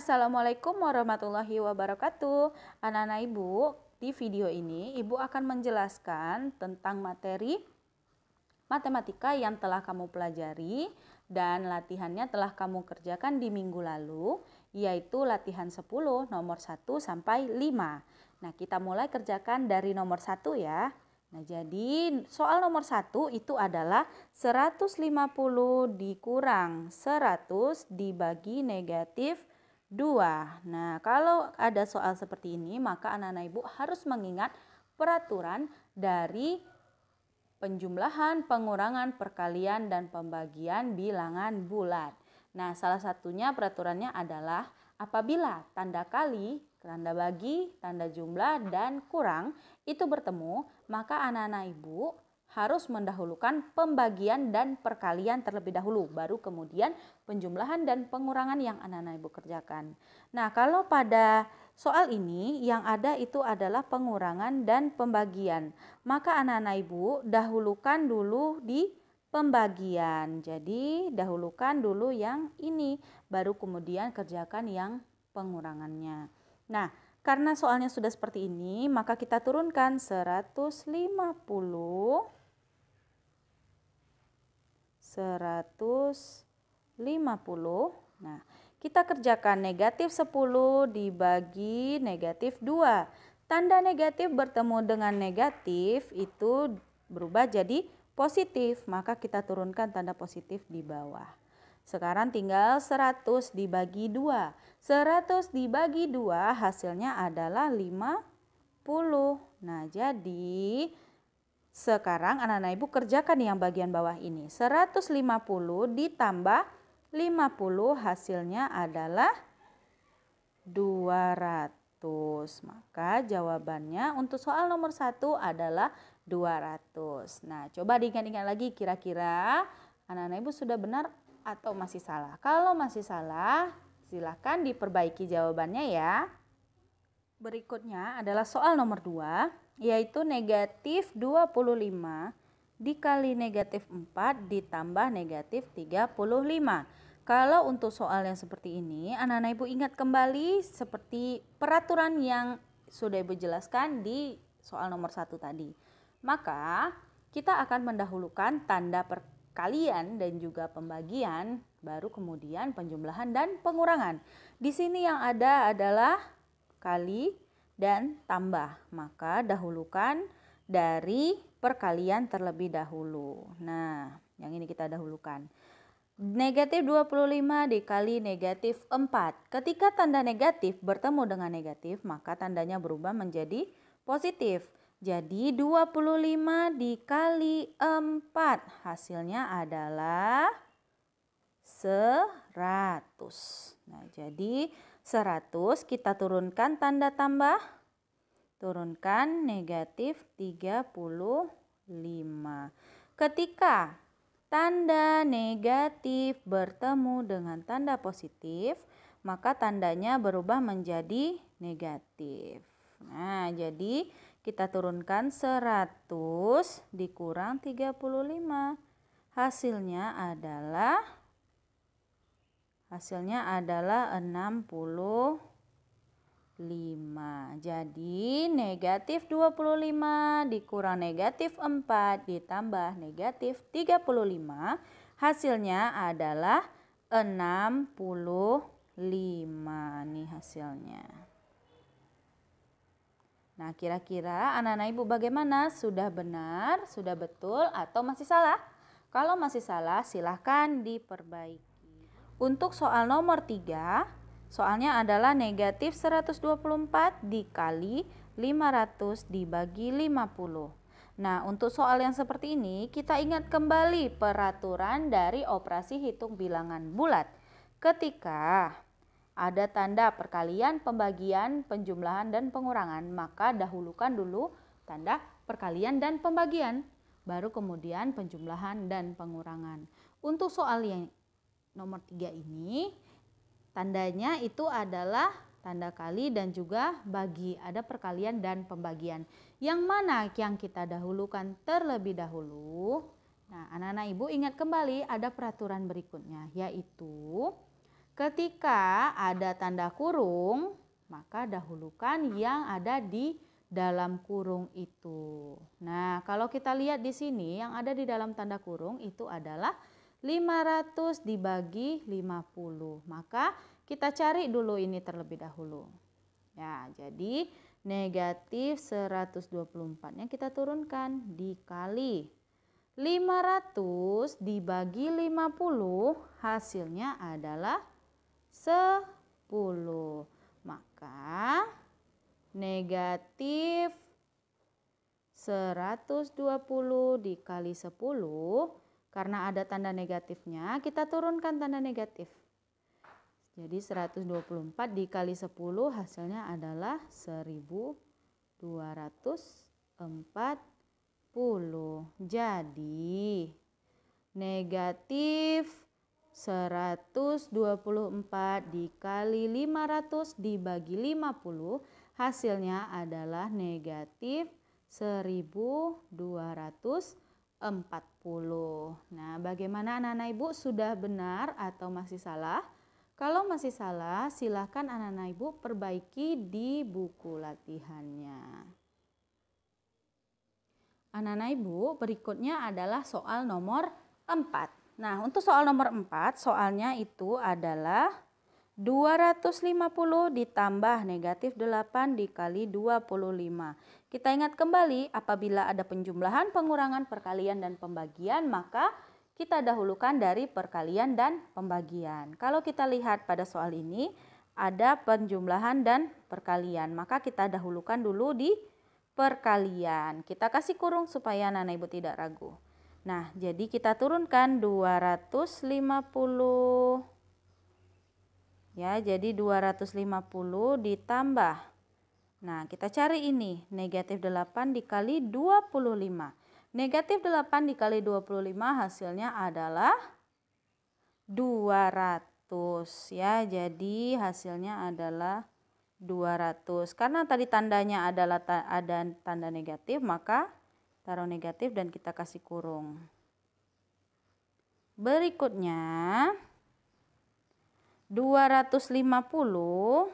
Assalamualaikum warahmatullahi wabarakatuh. Anak-anak Ibu, di video ini Ibu akan menjelaskan tentang materi matematika yang telah kamu pelajari dan latihannya telah kamu kerjakan di minggu lalu, yaitu latihan 10 nomor 1 sampai 5. Nah, kita mulai kerjakan dari nomor 1 ya. Nah, jadi soal nomor 1 itu adalah 150 dikurang 100 dibagi negatif 2. Nah, kalau ada soal seperti ini, maka anak-anak Ibu harus mengingat peraturan dari penjumlahan, pengurangan, perkalian, dan pembagian bilangan bulat. Nah, salah satunya peraturannya adalah apabila tanda kali, tanda bagi, tanda jumlah, dan kurang itu bertemu, maka anak-anak Ibu harus mendahulukan pembagian dan perkalian terlebih dahulu, baru kemudian penjumlahan dan pengurangan yang anak-anak Ibu kerjakan. Nah, kalau pada soal ini yang ada itu adalah pengurangan dan pembagian, maka anak-anak Ibu dahulukan dulu di pembagian. Jadi dahulukan dulu yang ini, baru kemudian kerjakan yang pengurangannya. Nah, karena soalnya sudah seperti ini, maka kita turunkan 150. Nah, kita kerjakan negatif 10 dibagi negatif 2. Tanda negatif bertemu dengan negatif itu berubah jadi positif, maka kita turunkan tanda positif di bawah. Sekarang tinggal 100 dibagi 2. 100 dibagi 2 hasilnya adalah 50. Nah, jadi sekarang anak-anak Ibu kerjakan yang bagian bawah ini. 150 ditambah 50 hasilnya adalah 200. Maka jawabannya untuk soal nomor 1 adalah 200. Nah, coba diingat-ingat lagi kira-kira anak-anak Ibu sudah benar atau masih salah. Kalau masih salah, silakan diperbaiki jawabannya ya. Berikutnya adalah soal nomor 2, yaitu negatif 25 dikali negatif 4 ditambah negatif 35. Kalau untuk soal yang seperti ini, anak-anak Ibu ingat kembali seperti peraturan yang sudah Ibu jelaskan di soal nomor 1 tadi. Maka kita akan mendahulukan tanda perkalian dan juga pembagian, baru kemudian penjumlahan dan pengurangan. Di sini yang ada adalah kali dan tambah, maka dahulukan dari perkalian terlebih dahulu. Nah, yang ini kita dahulukan. Negatif 25 dikali negatif 4. Ketika tanda negatif bertemu dengan negatif, maka tandanya berubah menjadi positif. Jadi 25 dikali 4 hasilnya adalah 100. Nah, jadi 100 kita turunkan tanda tambah, turunkan negatif 35. Ketika tanda negatif bertemu dengan tanda positif, maka tandanya berubah menjadi negatif. Nah, jadi kita turunkan 100 dikurang 35. Hasilnya adalah 65. Jadi negatif 25 dikurang negatif 4 ditambah negatif 35. Hasilnya adalah 65 nih hasilnya. Nah, kira-kira anak-anak Ibu bagaimana? Sudah benar, sudah betul, atau masih salah? Kalau masih salah, silahkan diperbaiki. Untuk soal nomor 3, soalnya adalah negatif 124 dikali 500 dibagi 50. Nah, untuk soal yang seperti ini, kita ingat kembali peraturan dari operasi hitung bilangan bulat. Ketika ada tanda perkalian, pembagian, penjumlahan, dan pengurangan, maka dahulukan dulu tanda perkalian dan pembagian, baru kemudian penjumlahan dan pengurangan. Untuk soal yang nomor 3 ini, tandanya itu adalah tanda kali dan juga bagi, ada perkalian dan pembagian. Yang mana yang kita dahulukan terlebih dahulu? Nah, anak-anak Ibu ingat kembali ada peraturan berikutnya, yaitu Ketika ada tanda kurung, maka dahulukan yang ada di dalam kurung itu. Nah, kalau kita lihat di sini yang ada di dalam tanda kurung itu adalah 500 dibagi 50. Maka kita cari dulu ini terlebih dahulu. Ya, jadi negatif 124-nya kita turunkan dikali 500 dibagi 50 hasilnya adalah 10. Maka negatif 120 dikali 10, karena ada tanda negatifnya, kita turunkan tanda negatif. Jadi 124 dikali 10 hasilnya adalah 1240. Jadi negatif 124 dikali 500 dibagi 50 hasilnya adalah negatif 1240. Nah, bagaimana anak-anak ibu, sudah benar atau masih salah? Kalau masih salah, silakan anak-anak ibu perbaiki di buku latihannya. Anak-anak ibu, berikutnya adalah soal nomor 4. Nah, untuk soal nomor 4, soalnya itu adalah 250 ditambah negatif 8 dikali 25. Kita ingat kembali, apabila ada penjumlahan, pengurangan, perkalian, dan pembagian, maka kita dahulukan dari perkalian dan pembagian. Kalau kita lihat pada soal ini, ada penjumlahan dan perkalian, maka kita dahulukan dulu di perkalian. Kita kasih kurung supaya anak-anak ibu tidak ragu. Nah, jadi kita turunkan 250. Ya, jadi 250 ditambah. Nah, kita cari ini, negatif 8 dikali 25. Negatif 8 dikali 25 hasilnya adalah 200. Ya, jadi hasilnya adalah 200. Karena tadi tandanya adalah ada tanda negatif, maka taruh negatif dan kita kasih kurung. Berikutnya 250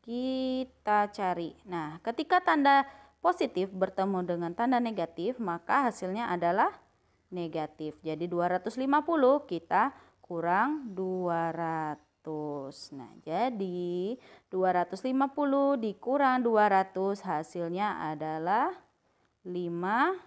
kita cari. Nah, ketika tanda positif bertemu dengan tanda negatif, maka hasilnya adalah negatif. Jadi 250 kita kurang 200. Nah, jadi 250 dikurang 200 hasilnya adalah 50.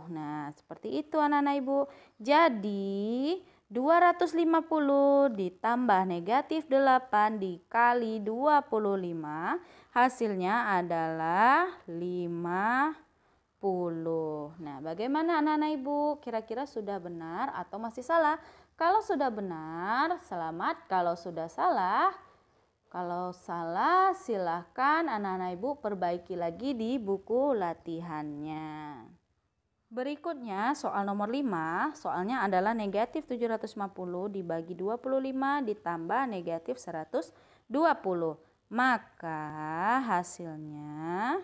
Nah, seperti itu anak-anak ibu. Jadi 250 ditambah negatif 8 dikali 25 hasilnya adalah 50. Nah, bagaimana anak-anak ibu? Kira-kira sudah benar atau masih salah? Kalau sudah benar, selamat. Kalau sudah salah, silahkan anak-anak ibu perbaiki lagi di buku latihannya. Berikutnya soal nomor 5, soalnya adalah negatif 750 dibagi 25 ditambah negatif 120. Maka hasilnya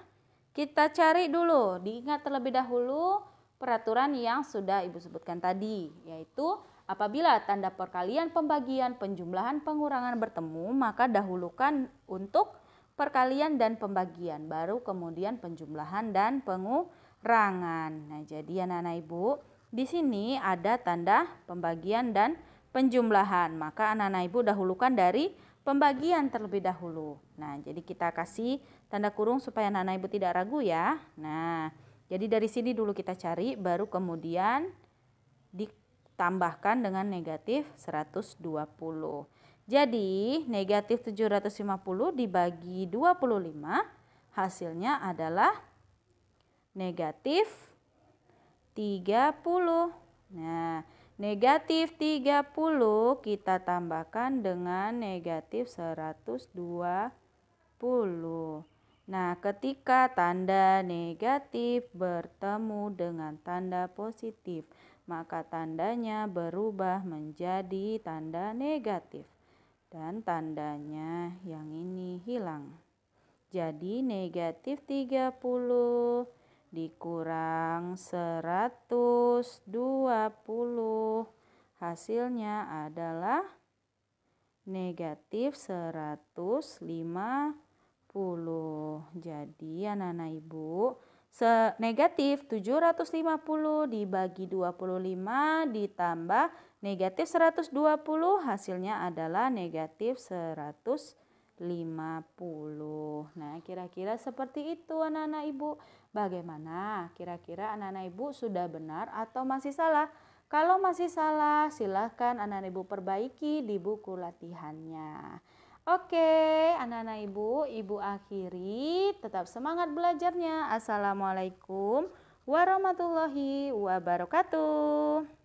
kita cari dulu, diingat terlebih dahulu peraturan yang sudah ibu sebutkan tadi, yaitu apabila tanda perkalian, pembagian, penjumlahan, pengurangan bertemu, maka dahulukan untuk perkalian dan pembagian, baru kemudian penjumlahan dan pengurangan. Nah, jadi anak-anak ibu, di sini ada tanda pembagian dan penjumlahan, maka anak-anak ibu dahulukan dari pembagian terlebih dahulu. Nah, jadi kita kasih tanda kurung supaya anak-anak ibu tidak ragu ya. Nah, jadi dari sini dulu kita cari, baru kemudian ditambahkan dengan negatif 120. Jadi negatif 750 dibagi 25 hasilnya adalah negatif 30. Nah, negatif 30 kita tambahkan dengan negatif 120. Nah, ketika tanda negatif bertemu dengan tanda positif, maka tandanya berubah menjadi tanda negatif. Dan tandanya yang ini hilang. Jadi negatif 30 dikurang 120 Hasilnya adalah negatif 150. Jadi anak-anak ibu, negatif 750 dibagi 25 ditambah negatif 120 hasilnya adalah negatif 150. Nah, kira-kira seperti itu anak-anak ibu. Bagaimana? Kira-kira anak-anak ibu sudah benar atau masih salah? Kalau masih salah, silahkan anak-anak ibu perbaiki di buku latihannya. Oke, anak-anak ibu akhiri. Tetap semangat belajarnya. Assalamualaikum warahmatullahi wabarakatuh.